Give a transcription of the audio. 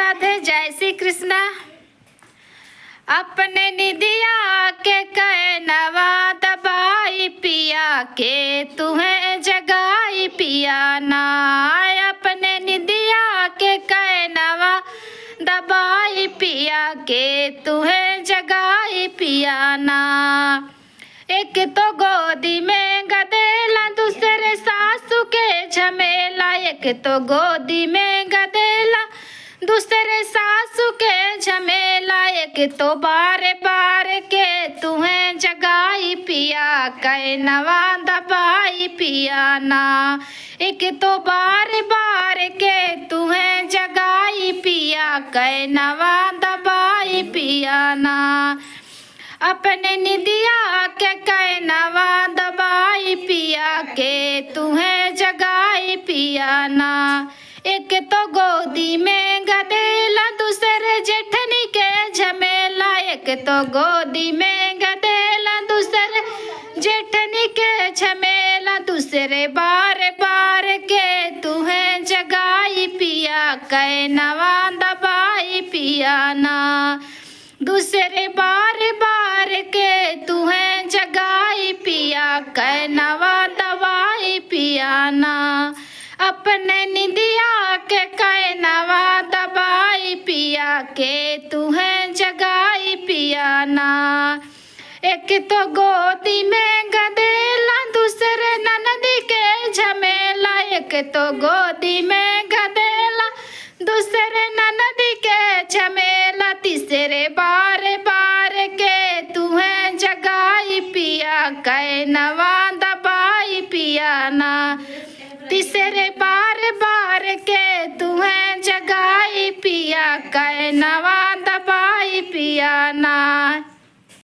राधे जय श्री कृष्णा। अपने निदिया के कहनवा दबाई पिया के तुम्हें जगाई पिया ना। अपने निदिया के कहनवा दबाई पिया के तुम्हें जगाई पिया ना। एक तो गोदी में गदेला दूसरे सासू के झमेला। एक तो गोदी में गदेला दूसरे सासू के झमेला। एक तो बार बार के तुम्हें जगाई पिया कहनवा दबाई पिया ना। एक तो बार बार के तुम्हें जगाई पिया कहनवा दबाई पिया ना। अपने निदिया के कहनवा दबाई पिया के तुम्हें जगाई पिया ना। एक तो गोदी में गदेला दूसरे जेठनी के झमेला। एक तो गोदी में गदेला दूसरे जेठनी के झमेला। दूसरे बार बार के तुम्हें जगाई पिया कहनवा दबाई पिया ना। दूसरे बार बार के तुम्हें जगाई पिया कहनवा दबाई पिया ना। अपने निदिया के कहनवा दबाई पिया के तुम्हें जगाई पिया ना। एक तो गोदी में गदेला दूसरे ननदी के झमेला। एक तो गोदी में गदेला दूसरे ननदी के झमेला। तीसरे बार बार के तुम्हें जगाई पिया कहनवा दबाई पिया ना। तीसरे बार बार के तुम्हें जगाई पिया कहनवा दबाई पिया ना।